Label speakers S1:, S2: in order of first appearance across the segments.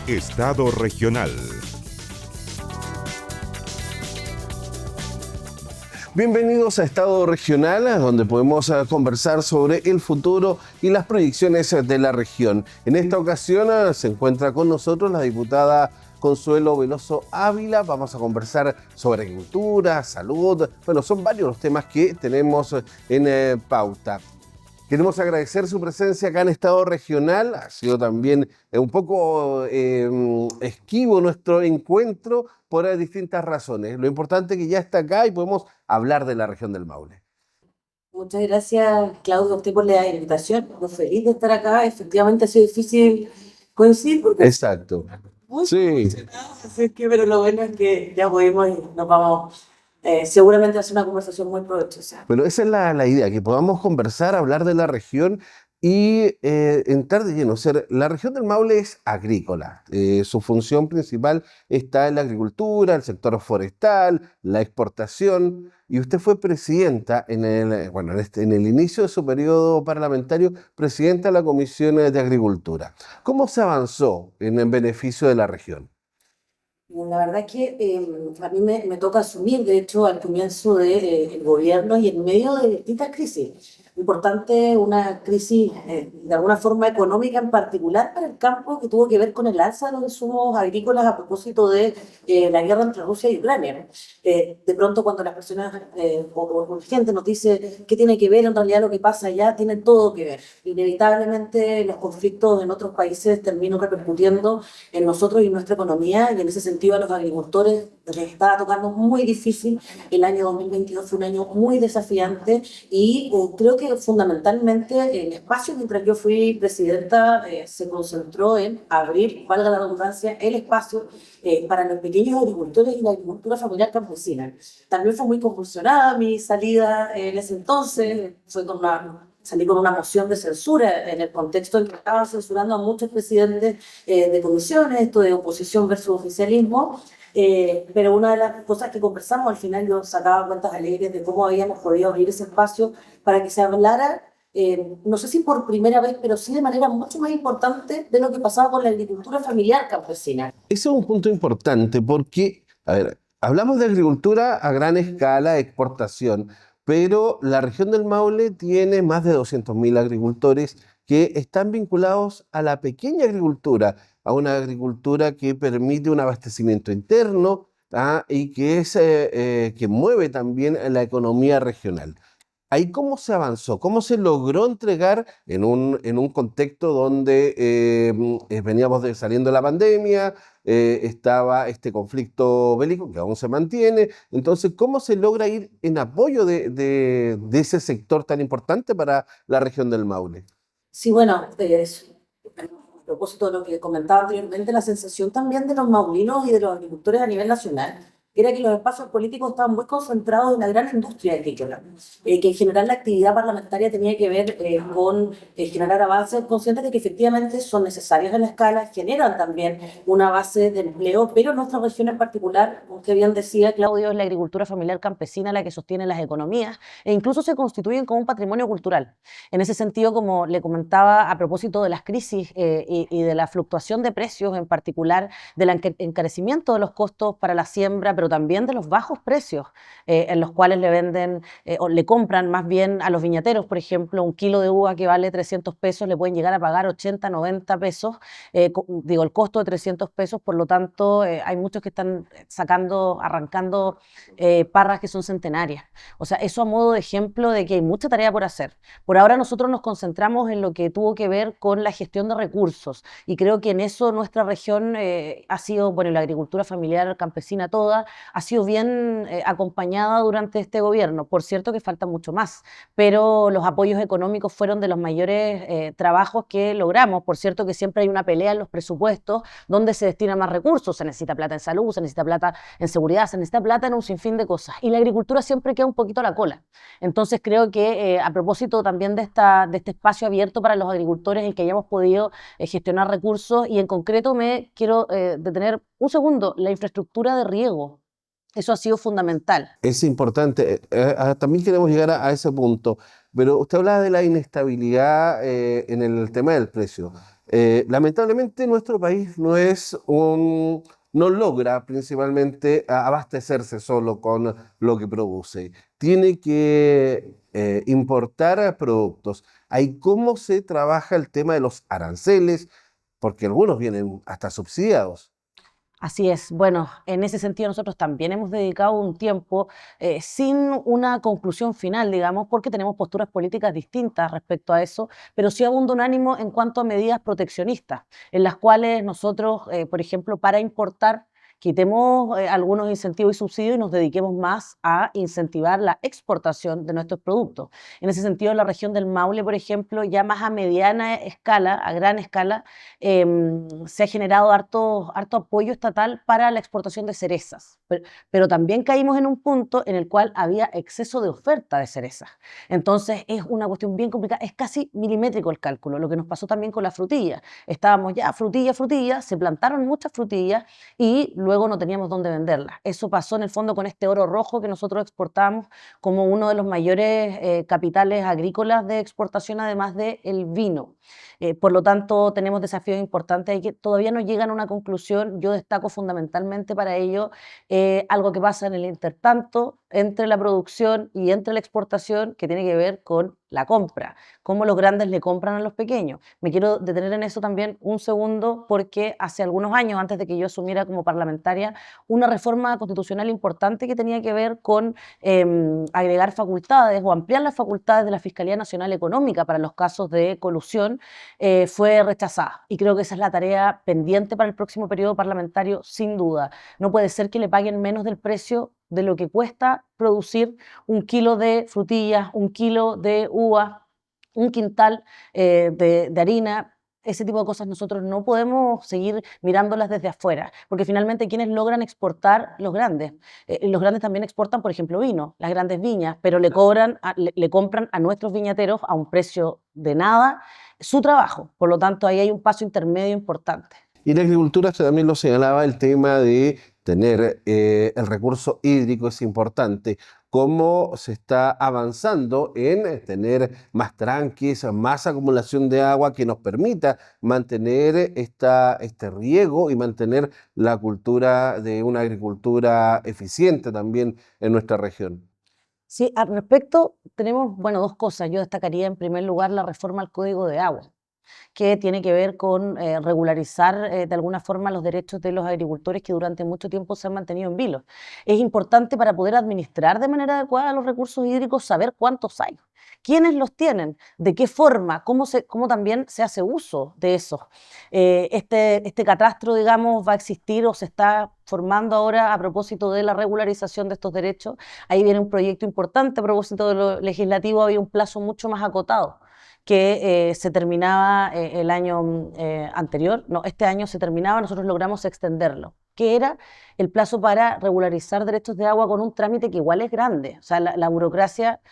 S1: Estado regional.
S2: Bienvenidos a Estado Regional, donde podemos conversar sobre el futuro y las proyecciones de la región. En esta ocasión se encuentra con nosotros la diputada Consuelo Veloso Ávila. Vamos a conversar sobre agricultura, salud. Bueno, son varios los temas que tenemos en pauta. Queremos agradecer su presencia acá en Estado Regional. Ha sido también un poco esquivo nuestro encuentro por distintas razones. Lo importante es que ya está acá y podemos hablar de la región del Maule.
S3: Muchas gracias, Claudio, a usted por la invitación. Muy feliz de estar acá. Efectivamente ha sido difícil coincidir porque
S2: Exacto. Sí.
S3: así que, pero lo bueno es que ya pudimos y nos vamos. Seguramente va a ser una conversación muy provechosa.
S2: Pero esa es la idea, que podamos conversar, hablar de la región y entrar de lleno. O sea, la región del Maule es agrícola. Su función principal está en la agricultura, el sector forestal, la exportación. Y usted fue presidenta en el inicio de su periodo parlamentario, presidenta de la Comisión de Agricultura. ¿Cómo se avanzó en beneficio de la región?
S3: La verdad es que a mí me toca asumir, de hecho, al comienzo del gobierno y en medio de distintas crisis. Importante, una crisis de alguna forma económica en particular para el campo que tuvo que ver con el alza de los insumos agrícolas a propósito de la guerra entre Rusia y Ucrania. De pronto cuando las personas o gente nos dice qué tiene que ver, en realidad lo que pasa allá tiene todo que ver. Inevitablemente los conflictos en otros países terminan repercutiendo en nosotros y nuestra economía, y en ese sentido a los agricultores les estaba tocando muy difícil. El año 2022 fue un año muy desafiante y creo que fundamentalmente el espacio, mientras yo fui presidenta, se concentró en abrir, valga la redundancia, el espacio para los pequeños agricultores y la agricultura familiar campesina. También fue muy convulsionada mi salida en ese entonces, salí con una moción de censura en el contexto en que estaban censurando a muchos presidentes de comisiones, esto de oposición versus oficialismo. Pero una de las cosas que conversamos, al final yo sacaba cuentas alegres de cómo habíamos podido abrir ese espacio para que se hablara, no sé si por primera vez, pero sí de manera mucho más importante de lo que pasaba con la agricultura familiar campesina.
S2: Ese es un punto importante porque, a ver, hablamos de agricultura a gran escala, exportación, pero la región del Maule tiene más de 200.000 agricultores que están vinculados a la pequeña agricultura, a una agricultura que permite un abastecimiento interno, y que mueve también la economía regional. Ahí, ¿cómo se avanzó? ¿Cómo se logró entregar en un contexto donde veníamos saliendo de la pandemia, estaba este conflicto bélico que aún se mantiene? Entonces, ¿cómo se logra ir en apoyo de ese sector tan importante para la región del Maule?
S3: Sí, bueno, a propósito de lo que comentaba anteriormente, la sensación también de los maulinos y de los agricultores a nivel nacional era que los espacios políticos estaban muy concentrados en la gran industria agrícola, que en general la actividad parlamentaria tenía que ver con generar avances, conscientes de que efectivamente son necesarios en la escala, generan también una base de empleo, pero en nuestra región en particular, como usted bien decía, Claudio, es la agricultura familiar campesina la que sostiene las economías e incluso se constituyen como un patrimonio cultural. En ese sentido, como le comentaba a propósito de las crisis y de la fluctuación de precios, en particular del encarecimiento de los costos para la siembra, pero también de los bajos precios en los cuales le venden o le compran más bien a los viñateros, por ejemplo, un kilo de uva que vale 300 pesos, le pueden llegar a pagar 80, 90 pesos, el costo de 300 pesos, por lo tanto hay muchos que están arrancando parras que son centenarias. O sea, eso a modo de ejemplo de que hay mucha tarea por hacer. Por ahora nosotros nos concentramos en lo que tuvo que ver con la gestión de recursos y creo que en eso nuestra región ha sido, bueno, la agricultura familiar campesina toda, ha sido bien acompañada durante este gobierno. Por cierto que falta mucho más, pero los apoyos económicos fueron de los mayores trabajos que logramos. Por cierto que siempre hay una pelea en los presupuestos donde se destina más recursos. Se necesita plata en salud, se necesita plata en seguridad, se necesita plata en un sinfín de cosas. Y la agricultura siempre queda un poquito a la cola. Entonces creo que a propósito también de este espacio abierto para los agricultores en el que hayamos podido gestionar recursos, y en concreto me quiero detener un segundo, la infraestructura de riego. Eso ha sido fundamental.
S2: Es importante, también queremos llegar a ese punto, pero usted hablaba de la inestabilidad en el tema del precio. Lamentablemente nuestro país no logra principalmente abastecerse solo con lo que produce. Tiene que importar productos. Ahí cómo se trabaja el tema de los aranceles, porque algunos vienen hasta subsidiados.
S3: Así es. Bueno, en ese sentido nosotros también hemos dedicado un tiempo sin una conclusión final, digamos, porque tenemos posturas políticas distintas respecto a eso, pero sí abunda un ánimo en cuanto a medidas proteccionistas, en las cuales nosotros, por ejemplo, para importar, quitemos algunos incentivos y subsidios y nos dediquemos más a incentivar la exportación de nuestros productos. En ese sentido, en la región del Maule, por ejemplo, ya más a mediana escala, a gran escala, se ha generado harto apoyo estatal para la exportación de cerezas, pero también caímos en un punto en el cual había exceso de oferta de cerezas. Entonces es una cuestión bien complicada, es casi milimétrico el cálculo, lo que nos pasó también con la frutilla. Estábamos ya frutilla, se plantaron muchas frutillas y luego no teníamos dónde venderlas. Eso pasó en el fondo con este oro rojo que nosotros exportamos como uno de los mayores capitales agrícolas de exportación, además del vino. Por lo tanto, tenemos desafíos importantes y que todavía no llegan a una conclusión. Yo destaco fundamentalmente para ello algo que pasa en el intertanto entre la producción y entre la exportación, que tiene que ver con la compra, cómo los grandes le compran a los pequeños. Me quiero detener en eso también un segundo porque hace algunos años, antes de que yo asumiera como parlamentaria, una reforma constitucional importante que tenía que ver con agregar facultades o ampliar las facultades de la Fiscalía Nacional Económica para los casos de colusión, fue rechazada. Y creo que esa es la tarea pendiente para el próximo periodo parlamentario, sin duda. No puede ser que le paguen menos del precio de lo que cuesta producir un kilo de frutillas, un kilo de uva, un quintal de harina. Ese tipo de cosas nosotros no podemos seguir mirándolas desde afuera, porque finalmente quienes logran exportar los grandes también exportan, por ejemplo, vino, las grandes viñas, pero le compran a nuestros viñateros a un precio de nada su trabajo. Por lo tanto, ahí hay un paso intermedio importante.
S2: Y en la agricultura se también lo señalaba el tema de tener el recurso hídrico es importante. Cómo se está avanzando en tener más tranques, más acumulación de agua que nos permita mantener este riego y mantener la cultura de una agricultura eficiente también en nuestra región.
S3: Sí, al respecto tenemos, bueno, dos cosas. Yo destacaría en primer lugar la reforma al Código de Agua, que tiene que ver con regularizar de alguna forma los derechos de los agricultores que durante mucho tiempo se han mantenido en vilo. Es importante para poder administrar de manera adecuada los recursos hídricos saber cuántos hay, quiénes los tienen, de qué forma, cómo también se hace uso de eso. Este catastro, digamos, va a existir o se está formando ahora a propósito de la regularización de estos derechos. Ahí viene un proyecto importante a propósito de lo legislativo, había un plazo mucho más acotado que se terminaba el año anterior, no, este año se terminaba, nosotros logramos extenderlo, que era el plazo para regularizar derechos de agua con un trámite que igual es grande. O sea, la burocracia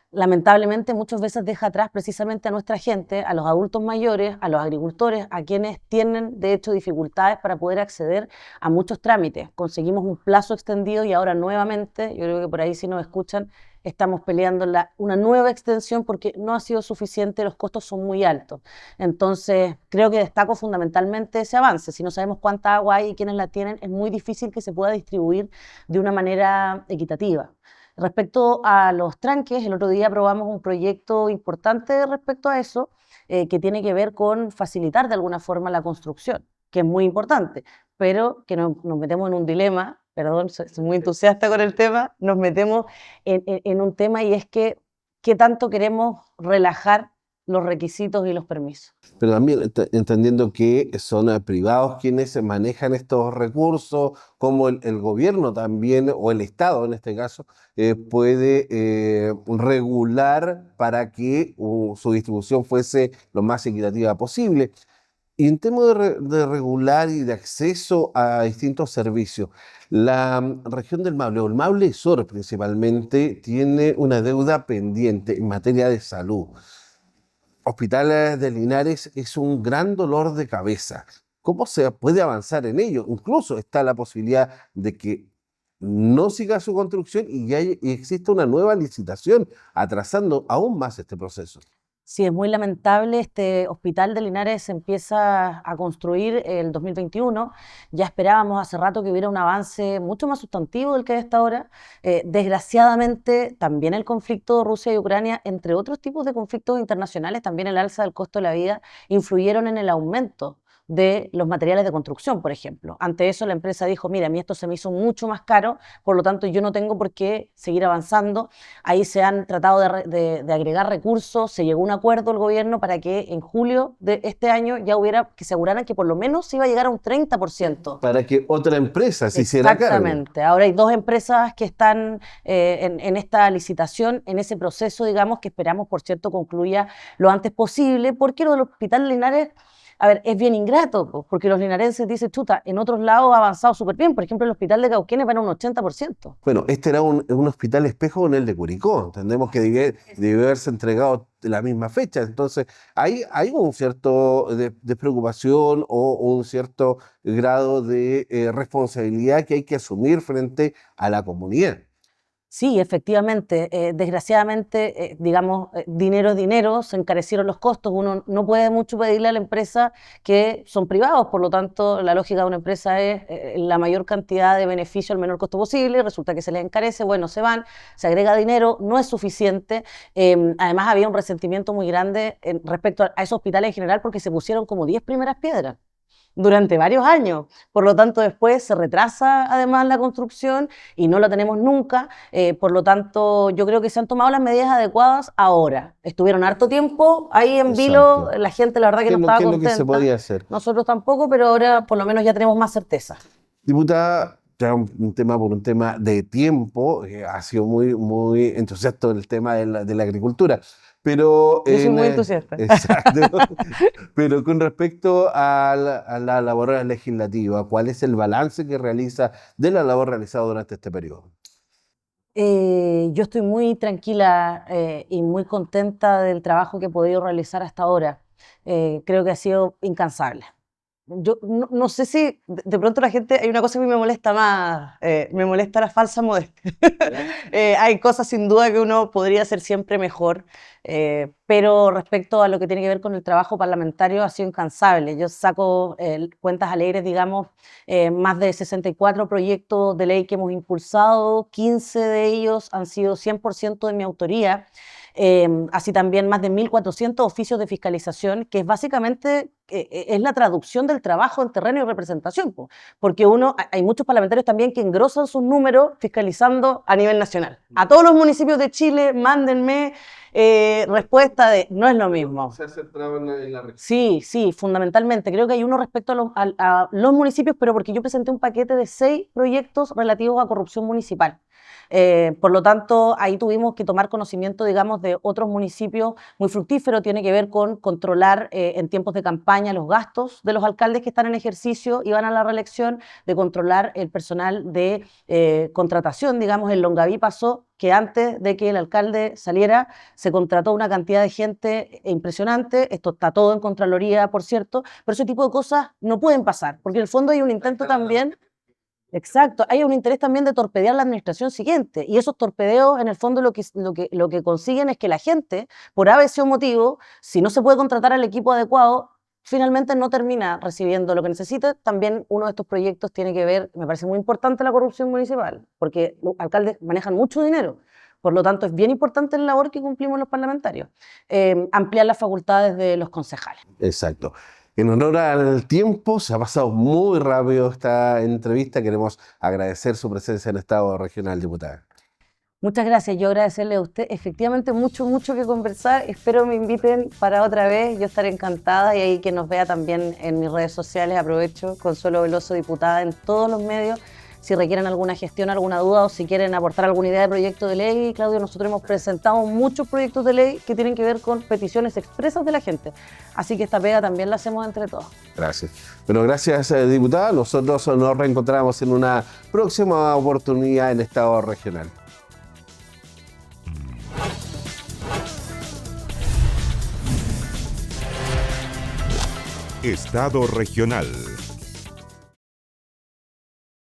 S3: lamentablemente muchas veces deja atrás precisamente a nuestra gente, a los adultos mayores, a los agricultores, a quienes tienen de hecho dificultades para poder acceder a muchos trámites. Conseguimos un plazo extendido y ahora nuevamente, yo creo que por ahí si nos escuchan, estamos peleando una nueva extensión porque no ha sido suficiente, los costos son muy altos. Entonces, creo que destaco fundamentalmente ese avance. Si no sabemos cuánta agua hay y quiénes la tienen, es muy difícil que se pueda distribuir de una manera equitativa. Respecto a los tranques, el otro día aprobamos un proyecto importante respecto a eso, que tiene que ver con facilitar de alguna forma la construcción, que es muy importante, pero que nos metemos en un dilema, perdón, soy muy entusiasta con el tema, nos metemos en un tema y es que qué tanto queremos relajar los requisitos y los permisos.
S2: Pero también entendiendo que son privados quienes manejan estos recursos, como el gobierno también, o el Estado en este caso, puede regular para que su distribución fuese lo más equitativa posible. Y en temas de regular y de acceso a distintos servicios, la región del Maule, o el Maule Sur principalmente, tiene una deuda pendiente en materia de salud. Hospitales de Linares es un gran dolor de cabeza. ¿Cómo se puede avanzar en ello? Incluso está la posibilidad de que no siga su construcción y exista una nueva licitación, atrasando aún más este proceso.
S3: Sí, es muy lamentable. Este hospital de Linares se empieza a construir el 2021. Ya esperábamos hace rato que hubiera un avance mucho más sustantivo del que hay hasta ahora. Desgraciadamente, también el conflicto de Rusia y Ucrania, entre otros tipos de conflictos internacionales, también el alza del costo de la vida, influyeron en el aumento de los materiales de construcción, por ejemplo. Ante eso, la empresa dijo, mira, a mí esto se me hizo mucho más caro, por lo tanto, yo no tengo por qué seguir avanzando. Ahí se han tratado de agregar recursos, se llegó a un acuerdo el gobierno para que en julio de este año ya hubiera, que se aseguraran que por lo menos se iba a llegar a un 30%.
S2: Para que otra empresa se hiciera cargo.
S3: Exactamente. Ahora hay dos empresas que están en esta licitación, en ese proceso, digamos, que esperamos, por cierto, concluya lo antes posible, porque lo del Hospital Linares, a ver, es bien ingrato, porque los linarenses dicen, chuta, en otros lados ha avanzado súper bien. Por ejemplo, el Hospital de Cauquenes va en un 80%.
S2: Bueno, este era un hospital espejo con el de Curicó. Entendemos que debe haberse entregado de la misma fecha. Entonces, hay un cierto despreocupación o un cierto grado de responsabilidad que hay que asumir frente a la comunidad.
S3: Sí, efectivamente. Desgraciadamente, digamos, dinero es dinero, se encarecieron los costos. Uno no puede mucho pedirle a la empresa que son privados, por lo tanto, la lógica de una empresa es la mayor cantidad de beneficio al menor costo posible. Resulta que se les encarece, bueno, se van, se agrega dinero, no es suficiente. Además, había un resentimiento muy grande respecto a esos hospitales en general porque se pusieron como 10 primeras piedras durante varios años. Por lo tanto, después se retrasa además la construcción y no la tenemos nunca. Por lo tanto, yo creo que se han tomado las medidas adecuadas ahora. Estuvieron harto tiempo ahí en vilo, la gente la verdad que no estaba contenta.
S2: ¿Qué es lo que se podía hacer?
S3: Nosotros tampoco, pero ahora por lo menos ya tenemos más certeza.
S2: Diputada, ya un tema por un tema de tiempo, ha sido muy entusiasta el tema de la agricultura. Pero
S3: yo soy muy entusiasta.
S2: Exacto. Pero con respecto a la labor legislativa, ¿cuál es el balance que realiza de la labor realizada durante este periodo?
S3: Yo estoy muy tranquila y muy contenta del trabajo que he podido realizar hasta ahora. Creo que ha sido incansable. Yo no sé si de pronto la gente, hay una cosa que me molesta más, me molesta la falsa modestia. Hay cosas sin duda que uno podría hacer siempre mejor, pero respecto a lo que tiene que ver con el trabajo parlamentario ha sido incansable. Yo saco cuentas alegres, digamos, más de 64 proyectos de ley que hemos impulsado, 15 de ellos han sido 100% de mi autoría. Así también más de 1.400 oficios de fiscalización, que es básicamente es la traducción del trabajo en terreno y representación, porque hay muchos parlamentarios también que engrosan sus números fiscalizando a nivel nacional. A todos los municipios de Chile, mándenme respuesta de, no es lo mismo.
S2: Se ha centrado en la región.
S3: Sí, fundamentalmente. Creo que hay uno respecto a los municipios, pero porque yo presenté un paquete de 6 proyectos relativos a corrupción municipal. Por lo tanto, ahí tuvimos que tomar conocimiento, digamos, de otros municipios muy fructíferos. Tiene que ver con controlar en tiempos de campaña los gastos de los alcaldes que están en ejercicio y van a la reelección, de controlar el personal de contratación. Digamos, en Longaví pasó que antes de que el alcalde saliera se contrató una cantidad de gente impresionante. Esto está todo en Contraloría, por cierto, pero ese tipo de cosas no pueden pasar, porque en el fondo hay un intento también. Exacto, hay un interés también de torpedear la administración siguiente, y esos torpedeos en el fondo lo que consiguen es que la gente, por a veces motivo, si no se puede contratar al equipo adecuado, finalmente no termina recibiendo lo que necesita. También uno de estos proyectos tiene que ver, me parece muy importante la corrupción municipal, porque los alcaldes manejan mucho dinero. Por lo tanto, es bien importante la labor que cumplimos los parlamentarios, ampliar las facultades de los concejales.
S2: Exacto. En honor al tiempo, se ha pasado muy rápido esta entrevista. Queremos agradecer su presencia en Estado Regional, diputada.
S3: Muchas gracias. Yo agradecerle a usted. Efectivamente, mucho que conversar. Espero me inviten para otra vez. Yo estaré encantada, y ahí que nos vea también en mis redes sociales. Aprovecho, Consuelo Veloso, diputada, en todos los medios. Si requieren alguna gestión, alguna duda, o si quieren aportar alguna idea de proyecto de ley, Claudio, nosotros hemos presentado muchos proyectos de ley que tienen que ver con peticiones expresas de la gente. Así que esta pega también la hacemos entre todos.
S2: Gracias. Bueno, gracias, diputada. Nosotros nos reencontramos en una próxima oportunidad en Estado Regional.
S1: Estado Regional.